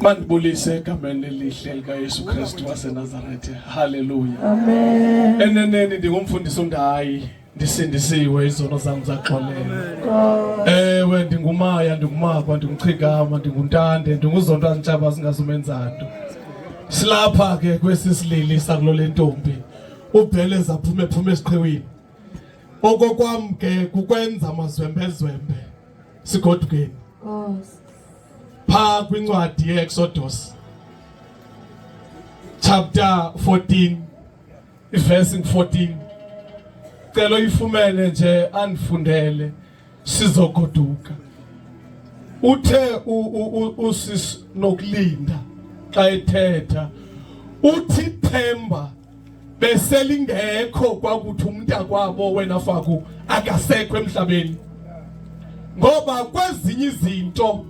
Mandibulise egameni elihle lika Yesu Kristu waseNazaretha. Hallelujah. Amen. Eneneni ndingumfundisi uNdayi, ndisindisiwe izono zami zaxoleka. Ewe ndingumaya, ndingumakwa, ndingumchigama, ndinguntande, ndinguzonto ntshaba zingazumenzanto. Silapha ke kwesisilili sakulo lentombi. Ubheleza phume esiqhewini. Okokwam ke kukwenza amazwembezwembe sigodukeni. Pha kwincwadi yeExodus chapter 14 verse 14. Cela ifumene nje anifundele sizogoduka. Uthe usis nokulinda xa ethetha uthi Themba beselingekho kwakuthi umntakwabo wena Faku akasekho emhlabeni. Ngoba kwezinye izinto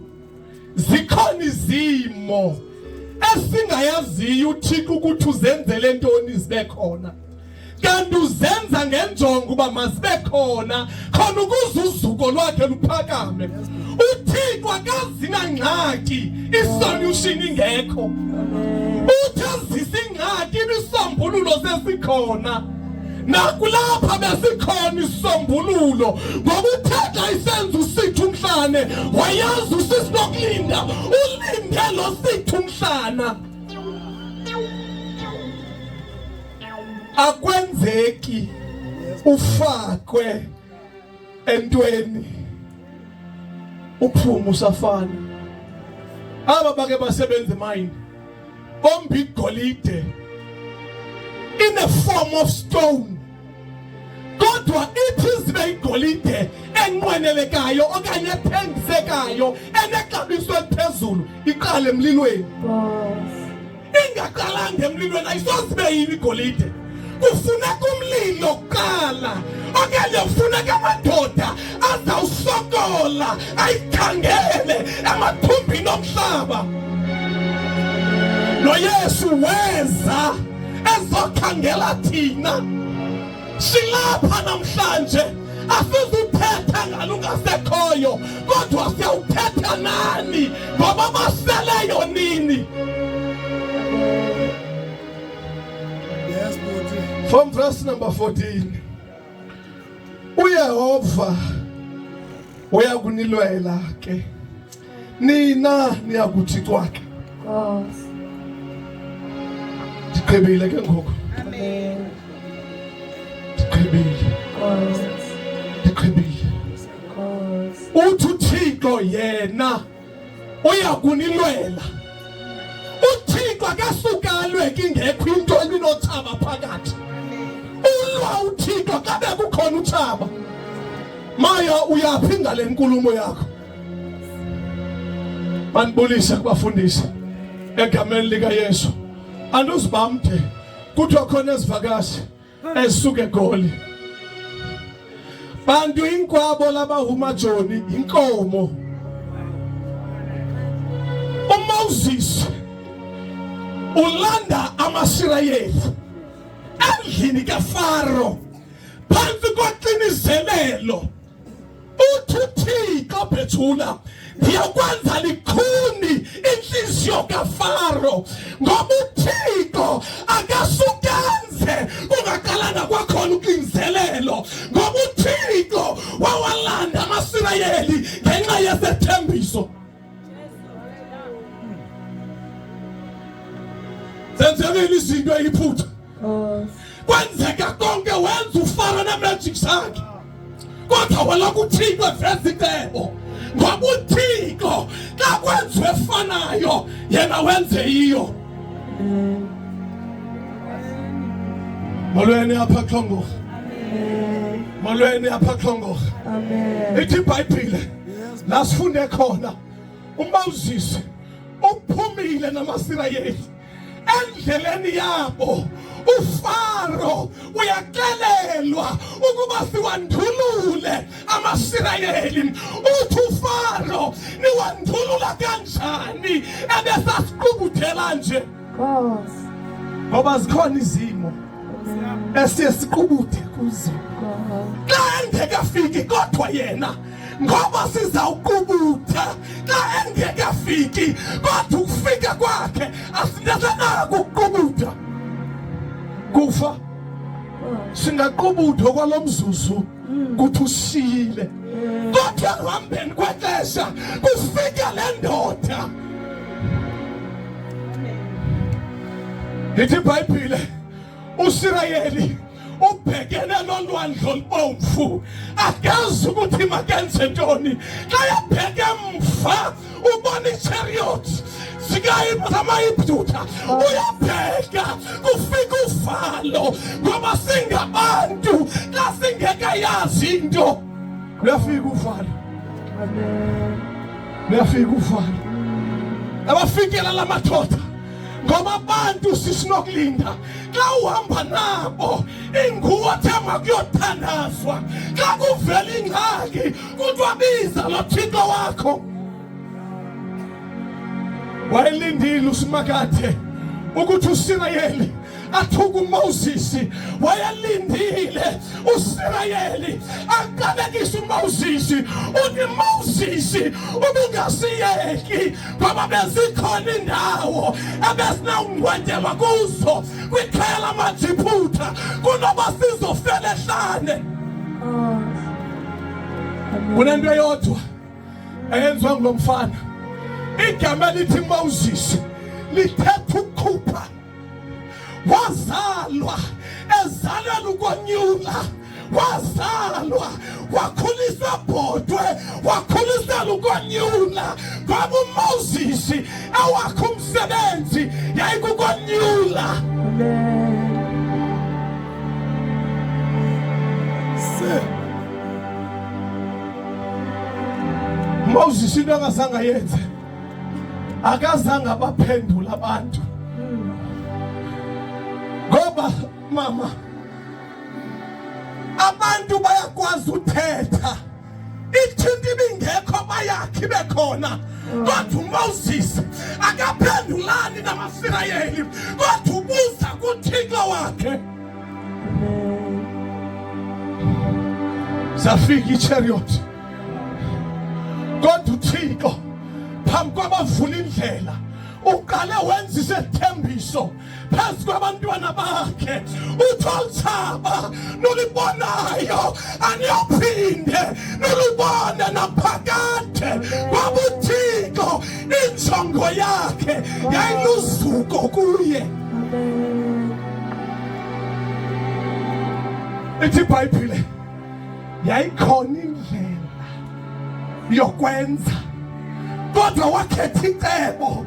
zikhona izimo esingayaziyo uThixo ukuthi uzenzele ntoni zibe khona. Kanti uzenza ngenjongo uba mazibe khona khona ukuze uzuko lwakhe luphakame. uThixo akazinangxaki isolution ingekho. Uthi azise ingxaki ibisombululo sesikhona. Nakulapha besikhona isombululo ngoba uthetha isenzo usithu umhlane wayazi usisinokulinda ulinde lo sithu umhlana. Akwenzeki ufakwe entweni uphume usafana. Aba bake basebenza mind bombi igolide in a form of stone. Kodwa ithi zibe igolide enqwenelekayo okanye ethengisekayo enexabiso eliphezulu iqale emlilweni. Ingaqalanga emlilweni ayisozibe yini igolide. Kufuneka umlilo kuqala okanye kufuneka amadoda azawusokola ayikhangele emathumbini omhlaba. NoYesu weza ezokhangela thina. Silapha namhlanje asizuthetha ngalo ungasekhoyo kodwa siyawuthetha nani ngoba baseleyo nini. From verse number 14. uYehova uyakunilwela ke nina niyakuthi cwaka. Ndiqhebile ke ngoku. Amen. Ndiqhebile. Uthi uThixo yena uyakunilwela. uThixo akasukalwe kingekho into ebinothaba phakathi. Ulwa uThixo kabe kukhona uthaba. Maya uyaphinga le nkulumo yakho. Mandibulise kubafundisi egameni lika Yesu. Anduzibamde kuthiwa khona ezivakashi esuke eGoli. Bantu inkwabo labahuma Joni inkomo. uMoses ulanda amaSirayeli endlini kaFaro phansi koqiniselelo. Uthi uThixo Bethuna ngiyakwenza likhuni inhliziyo kaFaro ngoba uThixo akasukenze ungaqalanga kwakhona uqiniselelo ngoba uThixo wawalanda amaSirayeli ngenxa yesethembiso. Senzekile izinto eyiphutha. Kwenzeka konke wenza uFaro namagic sakhe. Kodwa walokhu uThixo eveza icebo ngoba uThixo xa kwenziwe efanayo yena wenze iyo. Molweni apha Xhongo. Molweni apha Xhongo. Ithi iBhayibhile la sifunde khona uMoses uphumile namaSirayeli endleleni yabo. uFaro uyaxelelwa ukuba siwandulule amaSirayeli. Uthi uFaro niwandulula kanjani ebesasiqubuthela nje. Ngoba zikhona izimo esiyesiqubuthe kuzo. Xa engekafiki kodwa yena ngoba sizawukubutha xa engeke afiki kodwa ukufika kwakhe asingasanako ukubutha kufa singaqubutha kwalomzuzu kuthi usile kodwa ekuhambeni kwexesha kufika le ndoda. Lithi iBhayibhile uSirayeli ubhekene nolwandle olubomvu akazi ukuthi makenze ntoni xa yabheke emva ubona i-chariot zikayiphutha uyabheka kufika uvalo ngoba singabantu xa singekayazi into uyafika uvalo. Uyafika uvalo abafikela la madoda ngoba abantu sisinokulinda xa uhamba nabo inguwa thema kuyothandazwa xa kuvela ingxaki kuthiwa lo Thixo wakho. Wayelindile uSimakade ukuthi uSirayeli athuke uMoses, wayelindile uSirayeli aqalekise uMoses uthi Moses ubungasiyeki ngoba bezikhona indawo ebesinawungcwenjelwa kuzo kwikhaya lamaJibuta kunoba sizofela ehlane. Kunento eyodwa eyenziwa ngulo mfana, igama lithi Moses lithetha ukukhupha. Wazalwa ezalwa ukonyula, wazalwa wakhuliswa bodwe, wakhuliswa ukonyula ngoba uMoses awakho umsebenzi yayikukonyula. Moses into akazange ayenze, akazange abaphendula abantu ngoba mama abantu bayakwazi uthetha ithinta ibingekho bayakhe bekhona kodwa uMoses akaphendulani namaSirayeli kodwa ubuza kuThixo wakhe. Zafika i-chariot kodwa uThixo phambi kwabavula indlela uqale wenza isethembiso phezu kwabantwana bakhe uthi olthaba nolibonayo aniyophinde nolibone naphakade ngoba uThixo injongo yakhe yayiluzuko kuye. Ithi iBhayibhile yayikhona indlela yokwenza kodwa wakhetha icebo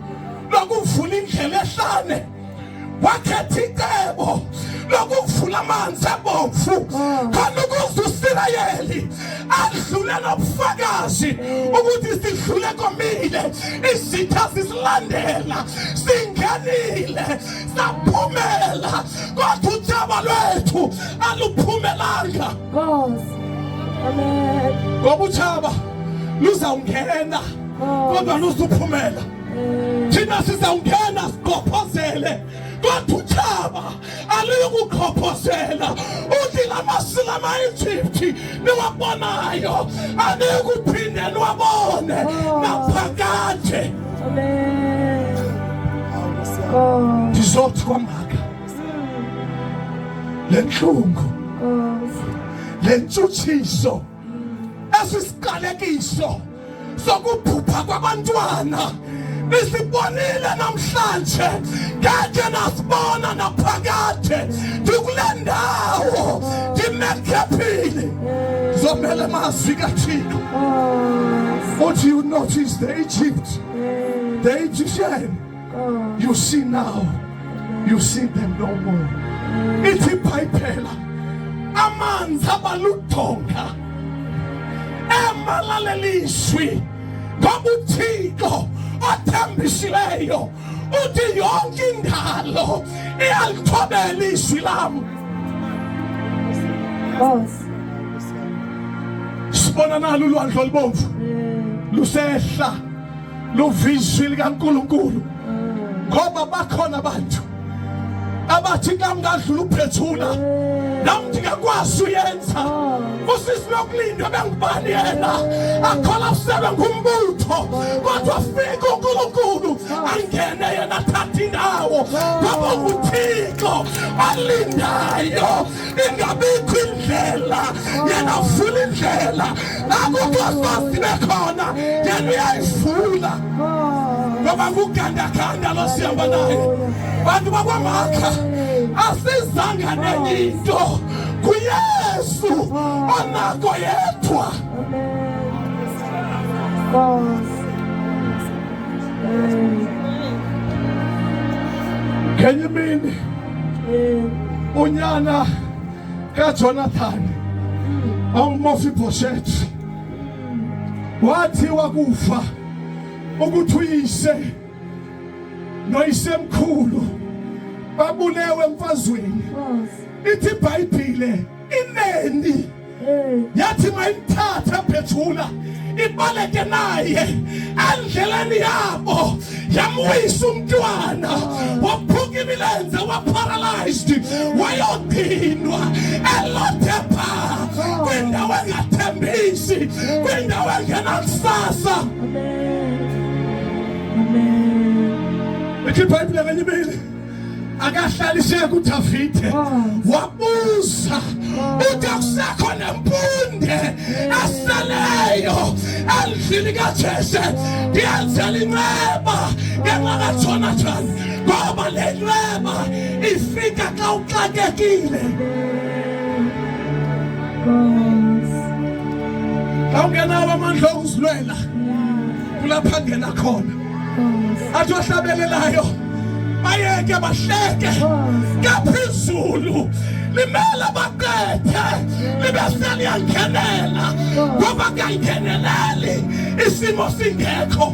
lokuvula indlela ehlane, wakhetha icebo lokuvula amanzi abomvu khona ukuze uSirayeli adlule nobufakazi ukuthi sidlule komile, izitha zisilandela, singenile, saphumela kodwa uthaba lwethu aluphumelanga. Amen. Ngoba uthaba luzawungena kodwa luzuphumela. Thina sizawungena siqophozele kodwa uthaba aluyukukhophozela. Uthi lamasila ama-Egypt niwabonayo anikuphinde niwabone naphakade. Ndizothi kwamaka le nhlungu, le ntshuthiso, esisiqalekiso sokuphupha kwabantwana nisibonile namhlanje ngeke nasibona naphakade. Ndikule ndawo ndimekhephile zomele mazwi kaThixo uthi you notice the Egyptian you see now, you see them no more. Ithi iBhayibhile amanzi abaludonga emalaleliswi ngoba uThixo othembisileyo uthi yonke indalo iyalithobela izwi lami. Sibona nalo ulwandle olubomvu lusehla luvizwi likaNkulunkulu ngoba bakhona abantu abathi kamngadlula uphethula namthi ngakwazi uyenza usisi lokulinda bengibani yena akhola usebe ngumbutho kodwa fika uNkulunkulu angene yena athatha indawo ngoba uThixo alindayo ingabikho indlela yena uvula indlela akukho bekhona yena uyayivula ngoba ngugandaganda lo sihamba naye bantu bakwaMakha asizanga nenye into kuYesu onako yedwa. Can you mean unyana kaJonathan uMefiboshethi wathi wakufa ukuthi uyise noyisemkhulu babulewe emfazweni ithi iBhayibhile ineni yathi mayimthatha Phethula ibaleke naye endleleni yabo yamwisa umntwana waphuka imilenze waparalyzed wayodinwa elothepha kwindawo engathembisi kwindawo engenakusasa. Ithi iBhayibhile kanyibili akahlaliseke uDavide wabuza uthi akusekho nempunde aseleyo endlini kaJese ndiyenzela inceba ngenxa kaJonathan ngoba le nceba ifika xa uxakekile. Awungenawo amandla okuzilwela kulapha ngena khona athi ohlabelelayo bayeke bahleke ngaphezulu limela baqethe libe seliyangenela ngoba kuyangeneleli isimo singekho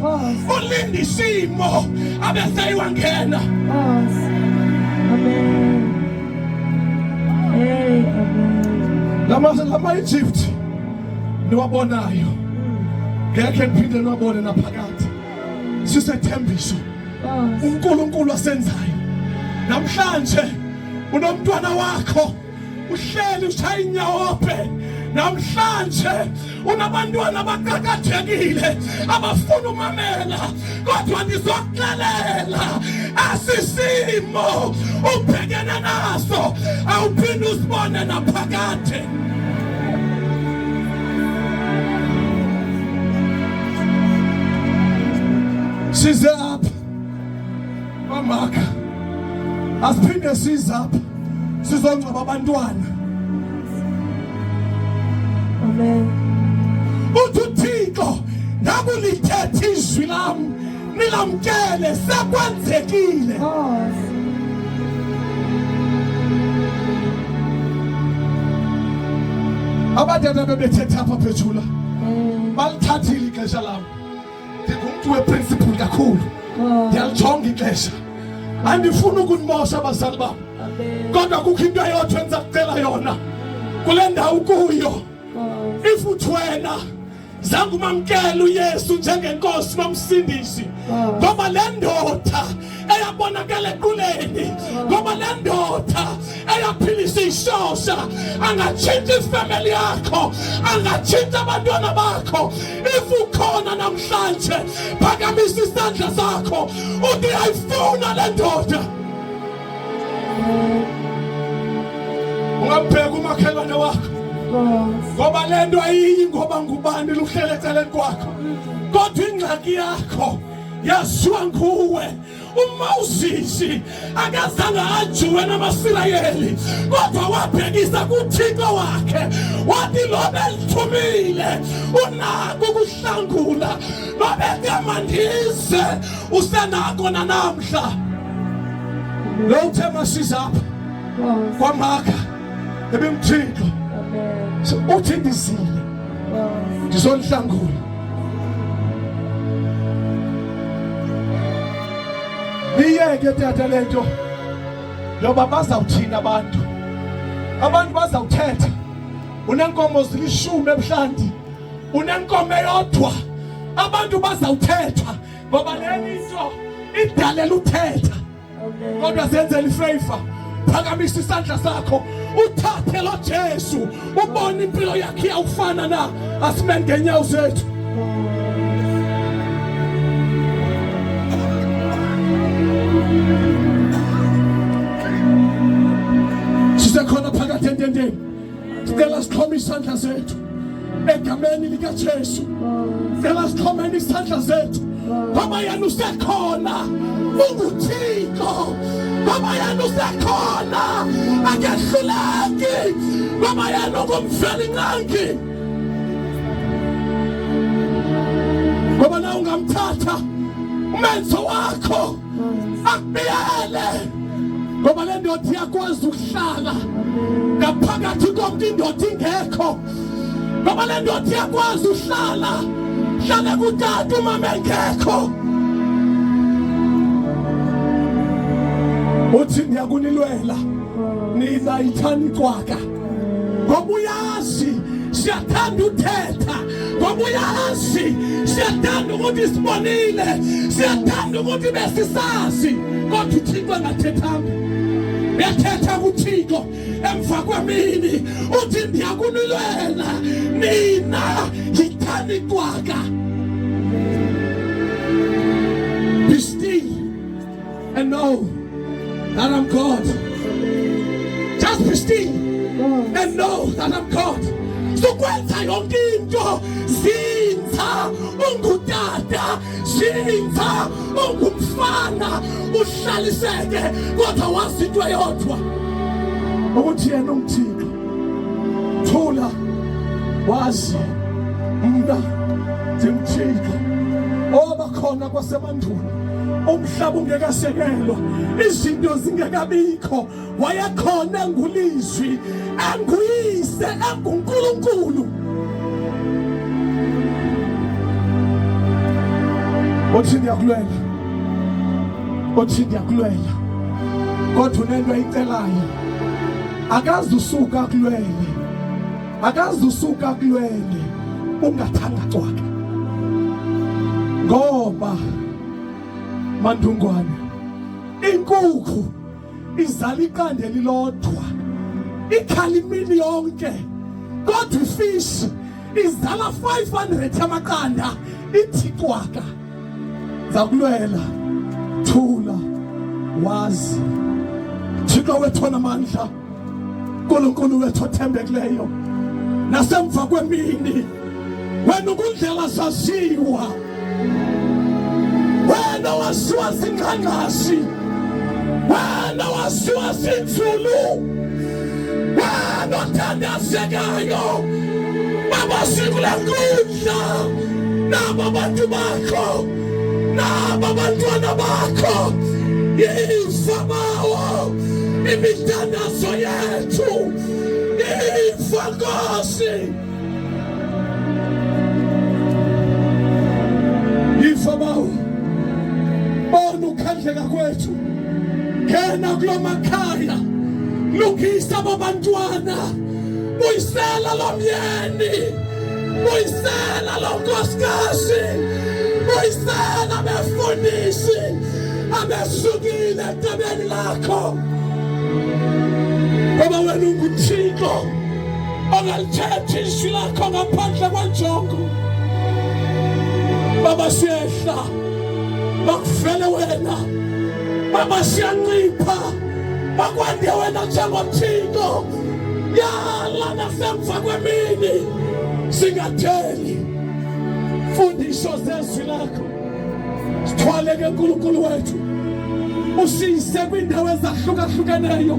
ulinda isimo abese iwangena. Lama Egypt niwabonayo ngeke niphinde niwabone naphakade sisethembiso uNkulunkulu asenzayo. Namhlanje unomntwana wakho uhleli ushaya inyawophe. Namhlanje unabantwana abaqhakathekile abafuna umamela kodwa ndizokuxelela asisimo ubhekene naso awuphinde usibone naphakade. Size apha Makha asiphinde size apha sizongcwaba abantwana. Amen. Uthi uThixo nakulithetha izwi lami nilamkele sekwenzekile. Abadala bebethetha apha Phethula balithathile ixesha lami ndingumntu weprinciple kakhulu ndiyalijonga ixesha andifuna ukunimosha abazali bam kodwa kukho into eyodwa enza kucela yona kule ndawo kuyo. If uthi wena zange umamkele uYesu njengenkosi nomsindisi ngoba le ndoda eyabonakala equleni ngoba le ndoda eyaphilisa ishosha angatshintsha ifamily yakho angatshintsha abantwana bakho. If ukhona namhlanje phakamisa isandla sakho uthi ayifuna le ndoda. Ungabheka umakhelwane wakho ngoba le nto ayiyi ngoba ngubani luhlele eceleni kwakho kodwa ingxaki yakho yaziwa nguwe. uMoses akazange ajuwe namaSirayeli kodwa wabhekisa kuThixo wakhe wathi lo belithumile unako ukuhlangula lobekamandise usenako namhla. Lo uthema sizapha kwaMakha ebemthixo uthi ndizile ndizonihlangula. Niyeke tata lento yoba bazawuthina abantu bazawuthetha unenkomo zilishumi ebuhlanti unenkomo eyodwa abantu bazawuthetha ngoba lento idalela uthetha kodwa senzele ifavor phakamisa isandla sakho uthathe lo Jesu ubone impilo yakhe awufana na asime ngenyawo zethu. Sisekhona phakathi entendeni sicela sixhome isandla zethu egameni lika Jesu. Sicela sixhome isandla zethu ngoba yena usekhona unguThixo. Ngoba yena usekhona akehluleki ngoba yena ungumveli nqangi. Ngoba na ungamthatha umenzo wakho akubiyele ngoba le ndoda iyakwazi ukuhlala ngaphakathi komuntu indoda ingekho. Ngoba le ndoda iyakwazi ukuhlala hlala kutata umama engekho. Uthi ndiyakunilwela nina ithani kwaka ngoba uyazi siyathanda uthetha. Ngoba uyazi siyathanda ukuthi sibonile, siyathanda ukuthi besisazi kodwa uThixo engathethanga. Uyathetha kuThixo emva kwemini uthi ndiyakunilwela nina ithani kwaka. Be still and know that I'm God. Just be still and know that I'm God. So kwenza yonke into zinza ungutata, zinza ungumfana, uhlaliseke kodwa wazi into eyodwa ukuthi yena uMthixo. Thula wazi mna ngimthixo obakhona kwasemandulo umhlaba ungekasekelwa izinto zingekabikho wayekhona engulizwi enguyise enguNkulunkulu. Uthi ndiyakulwela, uthi ndiyakulwela kodwa unento ayicelayo akazi usuka kulwele, akazi usuka kulwele ungathanga cwaka. Ngoba mandungwane inkukhu izala iqanda elilodwa ikhala imini yonke kodwa ifish izala 500 amaqanda ithi cwaka. Zakulwela thula wazi Thixo wethu onamandla, uNkulunkulu wethu othembekileyo nasemva kwemini wena ukundlela zaziwa. Wena wasiwa zingqangqashi, wena wasiwa zinzulu, wena othandazekayo. Baba sikule nkundla nabo abantu bakho, nabo abantwana bakho, yifa bawo imithandazo yethu, yifa Nkosi, yifa bawo. Bona ukhandleka kwethu ngena kulo makhaya, lungisa abantwana, buyisela lo myeni, buyisela lo nkosikazi, buyisela abefundisi abesukile etabeni lakho. Ngoba wena unguThixo ongalithetha izwi lakho ngaphandle kwenjongo. Baba siyehla bakuvele wena, Baba siyancipha bakwande wena njengoThixo. Yala nasemva kwemini singatheli fundiso zezwi lakho. Sithwaleke uNkulunkulu wethu, usiyise kwindawo ezahlukahlukeneyo,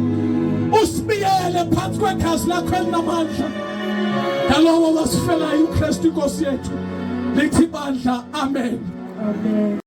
usibiyele phansi kwekhazi lakho elinamandla. Ngalowo wasifelayo uKristu Nkosi yethu lithi bandla. Amen. Amen.